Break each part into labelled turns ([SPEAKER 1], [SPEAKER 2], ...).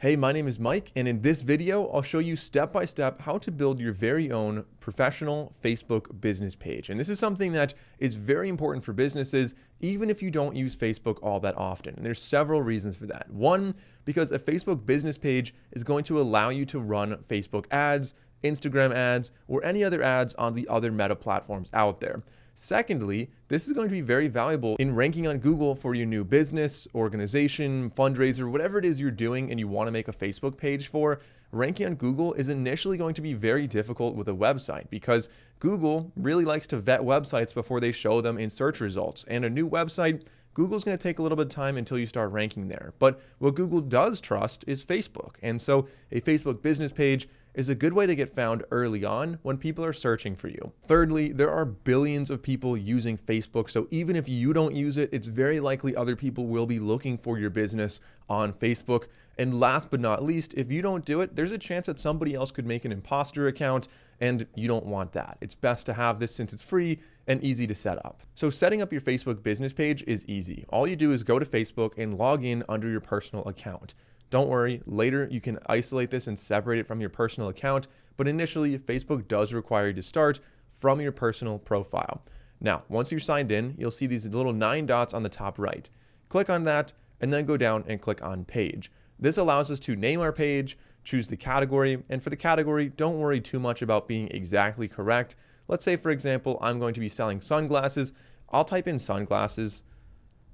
[SPEAKER 1] Hey, my name is Mike, and in this video, I'll show you step by step how to build your very own professional Facebook business page. And this is something that is very important for businesses, even if you don't use Facebook all that often. And there's several reasons for that. One, because a Facebook business page is going to allow you to run Facebook ads, Instagram ads, or any other ads on the other meta platforms out there. Secondly, this is going to be very valuable in ranking on Google for your new business, organization, fundraiser, whatever it is you're doing and you want to make a Facebook page for. Ranking on Google is initially going to be very difficult with a website because Google really likes to vet websites before they show them in search results. And a new website, Google's going to take a little bit of time until you start ranking there. But what Google does trust is Facebook. And so a Facebook business page is a good way to get found early on when people are searching for you. Thirdly, there are billions of people using Facebook, so even if you don't use it, it's very likely other people will be looking for your business on Facebook. And last but not least, if you don't do it, there's a chance that somebody else could make an imposter account, and you don't want that. It's best to have this since it's free and easy to set up. So setting up your Facebook business page is easy. All you do is go to Facebook and log in under your personal account. Don't worry, later you can isolate this and separate it from your personal account, but initially Facebook does require you to start from your personal profile. Now, once you're signed in, you'll see these little 9 dots on the top right. Click on that and then go down and click on page. This allows us to name our page, choose the category, and for the category, don't worry too much about being exactly correct. Let's say, for example, I'm going to be selling sunglasses. I'll type in sunglasses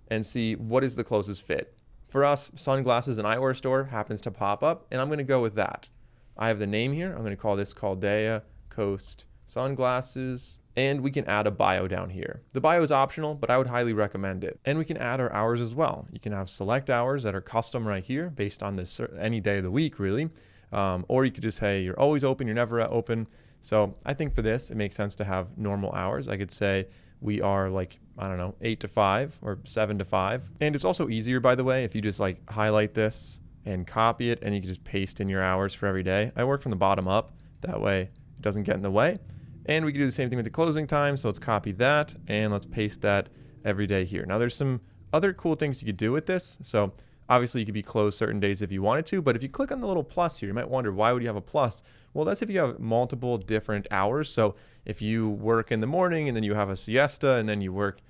[SPEAKER 1] and see what is the closest fit. For us, sunglasses and eyewear store happens to pop up, and I'm going to go with that. I have the name here. I'm going to call this Caldea Coast Sunglasses, and we can add a bio down here. The bio is optional, but I would highly recommend it. And we can add our hours as well. You can have select hours that are custom right here based on this any day of the week, really. Or you could just say you're always open, you're never open. So I think for this, it makes sense to have normal hours. I could say we are like, I don't know, 8 to 5 or 7 to 5. And it's also easier, by the way, if you just like highlight this and copy it and you can just paste in your hours for every day. I work from the bottom up. That way it doesn't get in the way. And we can do the same thing with the closing time. So let's copy that and let's paste that every day here. Now there's some other cool things you could do with this. So obviously you could be closed certain days if you wanted to, but if you click on the little plus here, you might wonder, why would you have a plus? Well, that's if you have multiple different hours. So if you work in the morning and then you have a siesta and then you work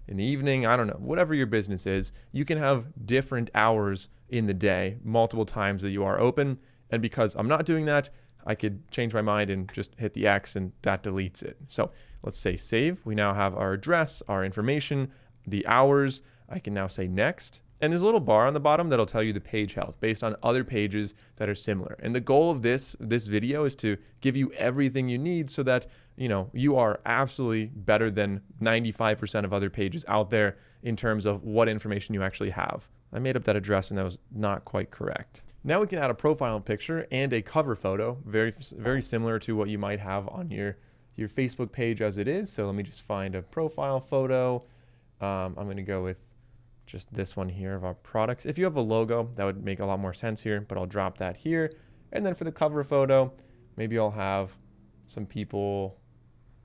[SPEAKER 1] in the evening, I don't know, whatever your business is, you can have different hours in the day, multiple times that you are open. And because I'm not doing that, I could change my mind and just hit the X and that deletes it. So let's say save. We now have our address, our information, the hours. I can now say next. And there's a little bar on the bottom that'll tell you the page health based on other pages that are similar. And the goal of this video is to give you everything you need so that, you know, you are absolutely better than 95% of other pages out there in terms of what information you actually have. I made up that address and that was not quite correct. Now we can add a profile picture and a cover photo, very similar to what you might have on your Facebook page as it is. So let me just find a profile photo. I'm going to go with just this one here of our products. If you have a logo, that would make a lot more sense here, but I'll drop that here. And then for the cover photo, maybe I'll have some people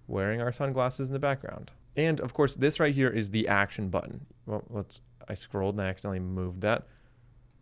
[SPEAKER 1] wearing our sunglasses in the background. And of course, this right here is the action button. Well, I scrolled and I accidentally moved that.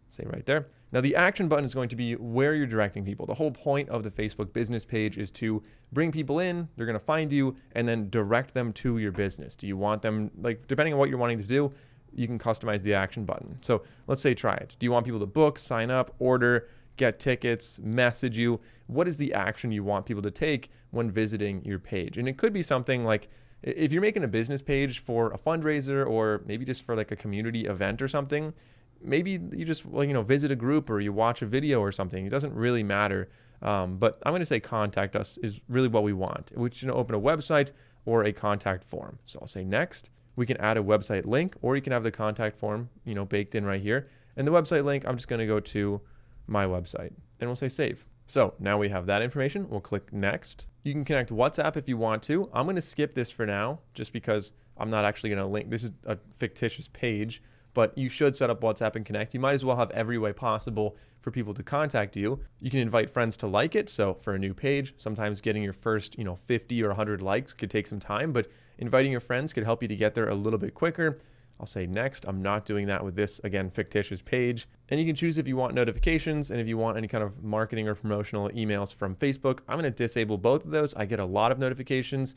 [SPEAKER 1] Say right there. Now the action button is going to be where you're directing people. The whole point of the Facebook business page is to bring people in, they're going to find you, and then direct them to your business. Do you want them, like, depending on what you're wanting to do, you can customize the action button. So let's say try it. Do you want people to book, sign up, order, get tickets, message you? What is the action you want people to take when visiting your page? And it could be something like, if you're making a business page for a fundraiser or maybe just for like a community event or something, maybe you just, well, you know, visit a group or you watch a video or something. It doesn't really matter. But I'm going to say contact us is really what we want. We should open a website or a contact form. So I'll say next. We can add a website link, or you can have the contact form, you know, baked in right here. And the website link, I'm just going to go to my website and we'll say save. So now we have that information. We'll click next. You can connect WhatsApp if you want to. I'm going to skip this for now, just because I'm not actually going to link. This is a fictitious page, but you should set up WhatsApp and connect. You might as well have every way possible for people to contact you. You can invite friends to like it. So for a new page, sometimes getting your first, 50 or 100 likes could take some time, but inviting your friends could help you to get there a little bit quicker. I'll say next. I'm not doing that with this, again, fictitious page. And you can choose if you want notifications and if you want any kind of marketing or promotional emails from Facebook. I'm going to disable both of those. I get a lot of notifications,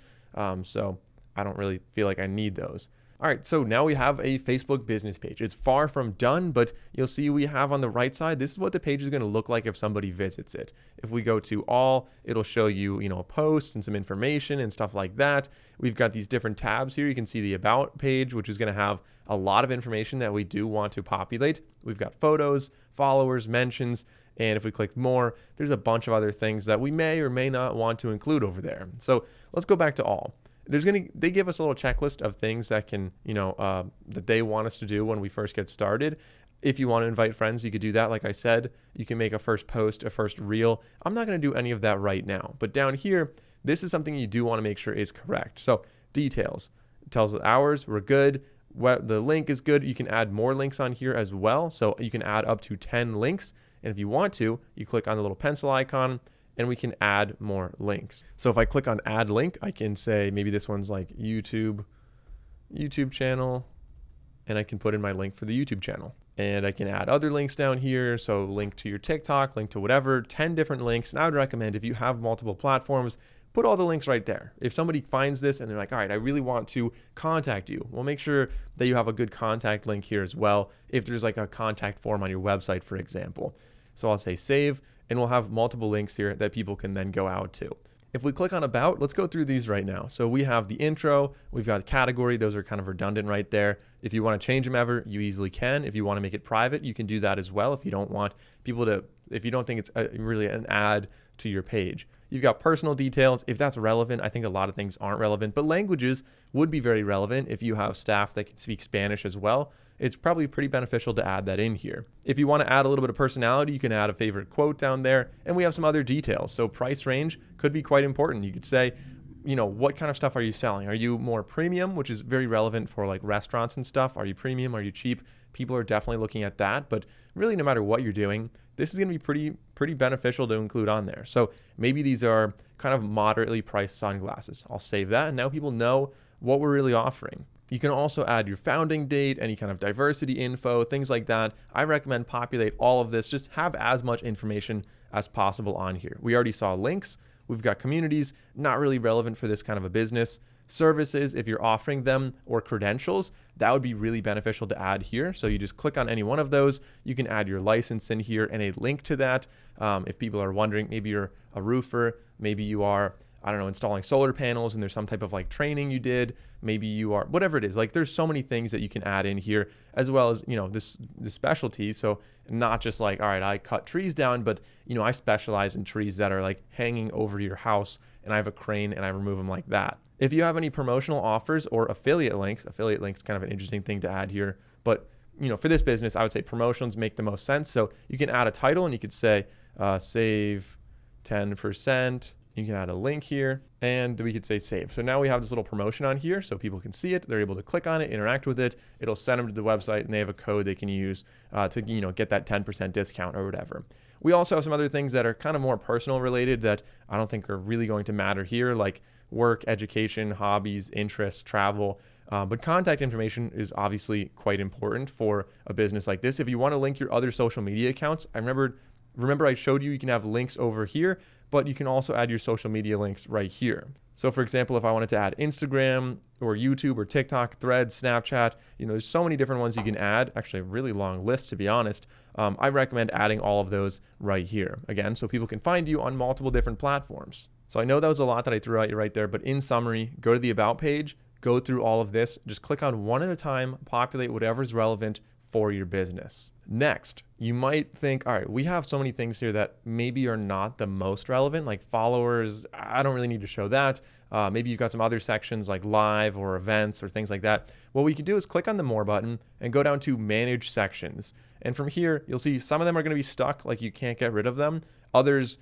[SPEAKER 1] so I don't really feel like I need those. All right, so now we have a Facebook business page. It's far from done, but you'll see we have on the right side, this is what the page is going to look like if somebody visits it. If we go to all, it'll show you, a post and some information and stuff like that. We've got these different tabs here. You can see the About page, which is going to have a lot of information that we do want to populate. We've got photos, followers, mentions, and if we click more, there's a bunch of other things that we may or may not want to include over there. So let's go back to all. They give us a little checklist of things that can, that they want us to do when we first get started. If you want to invite friends, you could do that. Like I said, you can make a first post, a first reel. I'm not going to do any of that right now, but down here, this is something you do want to make sure is correct. So details, it tells the hours, we're good. The link is good. You can add more links on here as well. So you can add up to 10 links. And if you want to, you click on the little pencil icon and we can add more links. So if I click on add link, I can say maybe this one's like YouTube channel, and I can put in my link for the YouTube channel. And I can add other links down here. So link to your TikTok, link to whatever, 10 different links. And I would recommend if you have multiple platforms, put all the links right there. If somebody finds this and they're like, all right, I really want to contact you, well, make sure that you have a good contact link here as well. If there's like a contact form on your website, for example. So I'll say save, and we'll have multiple links here that people can then go out to. If we click on About, let's go through these right now. So we have the intro, we've got category, those are kind of redundant right there. If you want to change them ever, you easily can. If you want to make it private, you can do that as well if you don't want people to, if you don't think it's really an ad to your page. You've got personal details. If that's relevant, I think a lot of things aren't relevant, but languages would be very relevant if you have staff that can speak Spanish as well. It's probably pretty beneficial to add that in here. If you want to add a little bit of personality, you can add a favorite quote down there, and we have some other details. So price range could be quite important. You could say, what kind of stuff are you selling? Are you more premium, which is very relevant for like restaurants and stuff? Are you premium? Are you cheap? People are definitely looking at that, but really no matter what you're doing, this is going to be pretty beneficial to include on there. So maybe these are kind of moderately priced sunglasses. I'll save that, and now people know what we're really offering. You can also add your founding date, any kind of diversity info, things like that. I recommend populate all of this. Just have as much information as possible on here. We already saw links. We've got communities, not really relevant for this kind of a business. Services, if you're offering them, or credentials, that would be really beneficial to add here. So you just click on any one of those. You can add your license in here and a link to that. If people are wondering, maybe you're a roofer, maybe you are, installing solar panels and there's some type of like training you did. Maybe you are, whatever it is, like there's so many things that you can add in here, as well as, this specialty. So not just like, all right, I cut trees down, but I specialize in trees that are like hanging over your house and I have a crane and I remove them like that. If you have any promotional offers or affiliate links is kind of an interesting thing to add here, but for this business, I would say promotions make the most sense. So you can add a title and you could say, save 10%. You can add a link here and we could say save. So now we have this little promotion on here so people can see it. They're able to click on it, interact with it. It'll send them to the website and they have a code they can use to get that 10% discount or whatever. We also have some other things that are kind of more personal related that I don't think are really going to matter here, like work, education, hobbies, interests, travel. But contact information is obviously quite important for a business like this. If you want to link your other social media accounts, remember I showed you can have links over here, but you can also add your social media links right here. So for example, if I wanted to add Instagram or YouTube or TikTok, Threads, Snapchat, there's so many different ones you can add, actually a really long list to be honest. I recommend adding all of those right here. Again, so people can find you on multiple different platforms. So I know that was a lot that I threw at you right there, but in summary, go to the About page, go through all of this, just click on one at a time, populate whatever's relevant for your business. Next, you might think, all right, we have so many things here that maybe are not the most relevant, like followers. I don't really need to show that. Maybe you've got some other sections like live or events or things like that. What we could do is click on the More button and go down to Manage Sections. And from here, you'll see some of them are going to be stuck, like you can't get rid of them. Others,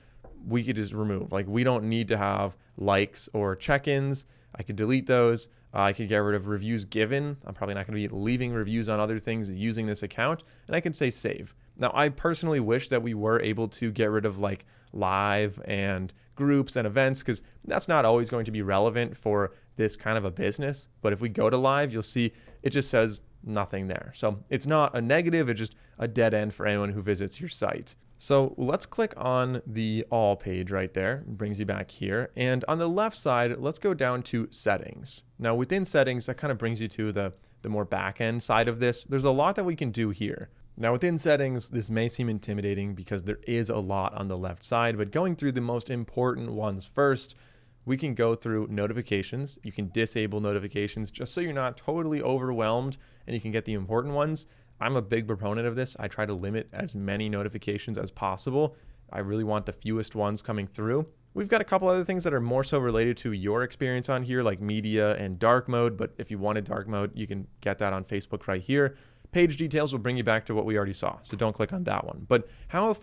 [SPEAKER 1] we could just remove. Like we don't need to have likes or check-ins. I could delete those. I could get rid of reviews given. I'm probably not going to be leaving reviews on other things using this account. And I can say save. Now, I personally wish that we were able to get rid of like live and groups and events, because that's not always going to be relevant for this kind of a business. But if we go to live, you'll see it just says nothing there. So it's not a negative, it's just a dead end for anyone who visits your site. So let's click on the all page right there. It brings you back here. And on the left side, let's go down to settings. Now within settings, that kind of brings you to the more back end side of this. There's a lot that we can do here. Now within settings, this may seem intimidating because there is a lot on the left side, but going through the most important ones first, we can go through notifications. You can disable notifications just so you're not totally overwhelmed and you can get the important ones. I'm a big proponent of this. I try to limit as many notifications as possible. I really want the fewest ones coming through. We've got a couple other things that are more so related to your experience on here, like media and dark mode. But if you wanted dark mode, you can get that on Facebook right here. Page details will bring you back to what we already saw, so don't click on that one. But how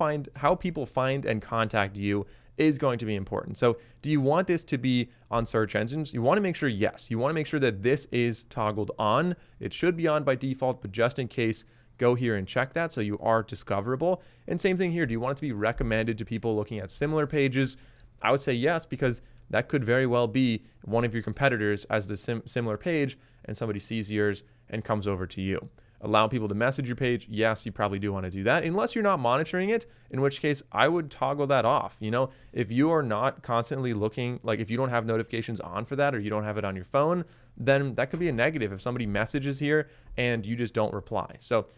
[SPEAKER 1] people find and contact you is going to be important. So do you want this to be on search engines? You want to make sure, yes, you want to make sure that this is toggled on. It should be on by default, but just in case, go here and check that so you are discoverable. And same thing here. Do you want it to be recommended to people looking at similar pages? I would say yes, because that could very well be one of your competitors as the similar page, and somebody sees yours and comes over to you. Allow people to message your page. Yes, you probably do want to do that, unless you're not monitoring it, in which case I would toggle that off. You know, if you are not constantly looking, like if you don't have notifications on for that or you don't have it on your phone, then that could be a negative if somebody messages here and you just don't reply. So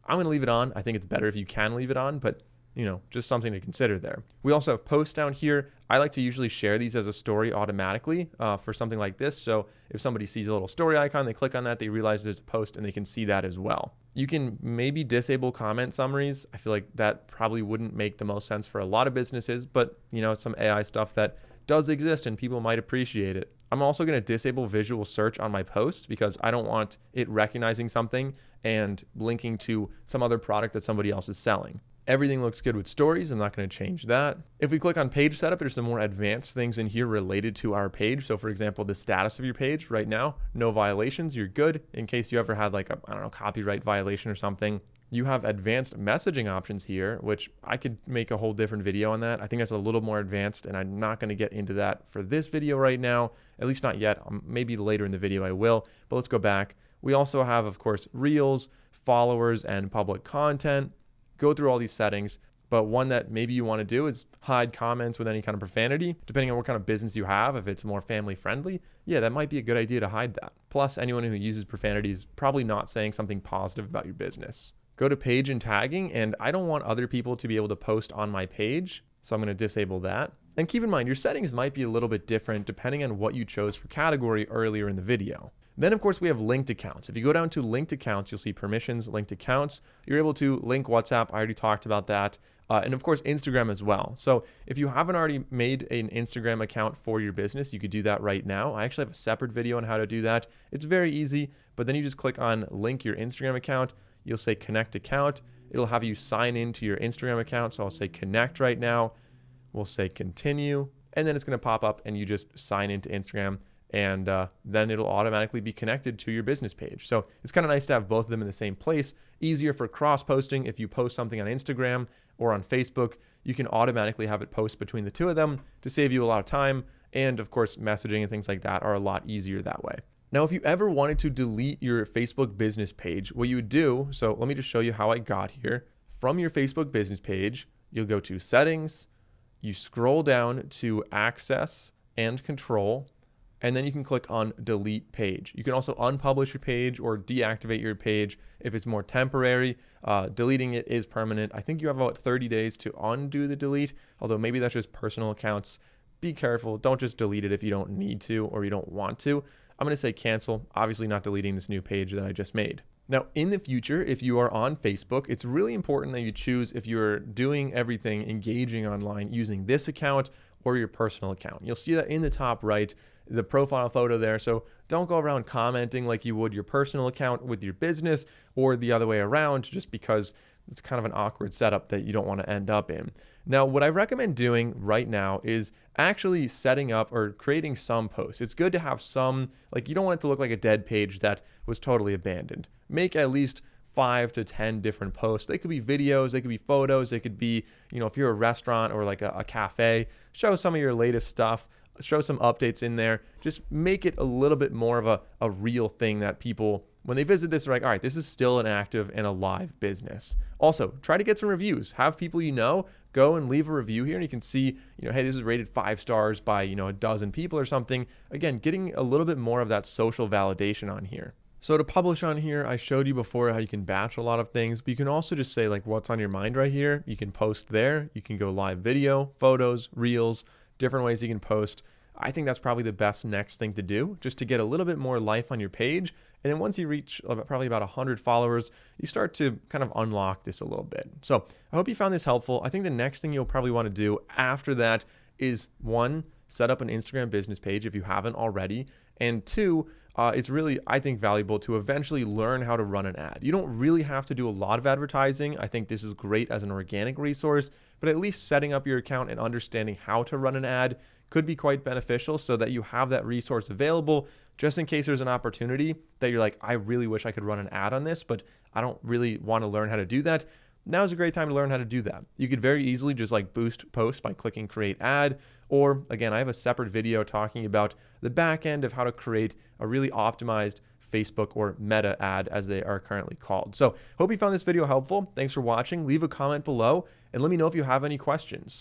[SPEAKER 1] I'm going to leave it on. I think it's better if you can leave it on, but you know, just something to consider there. We also have posts down here. I like to usually share these as a story automatically for something like this. So if somebody sees a little story icon, they click on that, they realize there's a post and they can see that as well. You can maybe disable comment summaries. I feel like that probably wouldn't make the most sense for a lot of businesses, but you know, it's some AI stuff that does exist and people might appreciate it. I'm also going to disable visual search on my posts because I don't want it recognizing something and linking to some other product that somebody else is selling. Everything looks good with stories. I'm not going to change that. If we click on page setup, there's some more advanced things in here related to our page. So for example, the status of your page right now, no violations, you're good. In case you ever had like a, I don't know, copyright violation or something. You have advanced messaging options here, which I could make a whole different video on that. I think that's a little more advanced and I'm not going to get into that for this video right now, at least not yet. Maybe later in the video I will, but let's go back. We also have, of course, reels, followers, and public content. Go through all these settings, but one that maybe you want to do is hide comments with any kind of profanity, depending on what kind of business you have. If it's more family friendly, yeah, that might be a good idea to hide that. Plus, anyone who uses profanity is probably not saying something positive about your business. Go to page and tagging, and I don't want other people to be able to post on my page, so I'm going to disable that. And keep in mind, your settings might be a little bit different depending on what you chose for category earlier in the video. Then, of course, we have linked accounts. If you go down to linked accounts, you'll see permissions, linked accounts. You're able to link WhatsApp. I already talked about that. And of course, Instagram as well. So if you haven't already made an Instagram account for your business, you could do that right now. I actually have a separate video on how to do that. It's very easy, but then you just click on link your Instagram account. You'll say connect account. It'll have you sign into your Instagram account. So I'll say connect right now. We'll say continue. And then it's going to pop up and you just sign into Instagram. And then it'll automatically be connected to your business page. So it's kind of nice to have both of them in the same place. Easier for cross-posting. If you post something on Instagram or on Facebook, you can automatically have it post between the two of them to save you a lot of time. And of course, messaging and things like that are a lot easier that way. Now, if you ever wanted to delete your Facebook business page, what you would do, so let me just show you how I got here. From your Facebook business page, you'll go to settings, you scroll down to access and control, and then you can click on delete page. You can also unpublish your page or deactivate your page if it's more temporary. Deleting it is permanent. I think you have about 30 days to undo the delete, although maybe that's just personal accounts. Be careful. Don't just delete it if you don't need to or you don't want to. I'm going to say cancel, obviously not deleting this new page that I just made. Now, in the future, if you are on Facebook, it's really important that you choose if you're doing everything engaging online using this account or your personal account. You'll see that in the top right, the profile photo there. So don't go around commenting like you would your personal account with your business or the other way around, just because it's kind of an awkward setup that you don't want to end up in. Now, what I recommend doing right now is actually setting up or creating some posts. It's good to have some, like you don't want it to look like a dead page that was totally abandoned. Make at least 5 to 10 different posts. They could be videos, they could be photos, they could be, you know, if you're a restaurant or like a cafe, show some of your latest stuff, show some updates in there. Just make it a little bit more of a real thing that people When they visit this, they're like, all right, this is still an active and a live business. Also, try to get some reviews. Have people you know go and leave a review here, and you can see, hey, this is rated 5 stars by, a dozen people or something. Again, getting a little bit more of that social validation on here. So to publish on here, I showed you before how you can batch a lot of things, but you can also just say like what's on your mind right here. You can post there. You can go live video, photos, reels, different ways you can post. I think that's probably the best next thing to do, just to get a little bit more life on your page. And then once you reach probably about 100 followers, you start to kind of unlock this a little bit. So I hope you found this helpful. I think the next thing you'll probably want to do after that is 1, set up an Instagram business page if you haven't already. And 2, it's really, I think, valuable to eventually learn how to run an ad. You don't really have to do a lot of advertising. I think this is great as an organic resource, but at least setting up your account and understanding how to run an ad could be quite beneficial so that you have that resource available just in case there's an opportunity that you're like, I really wish I could run an ad on this, but I don't really want to learn how to do that. Now's a great time to learn how to do that. You could very easily just like boost posts by clicking create ad, or again, I have a separate video talking about the back end of how to create a really optimized Facebook or Meta ad as they are currently called. So hope you found this video helpful. Thanks for watching. Leave a comment below and let me know if you have any questions.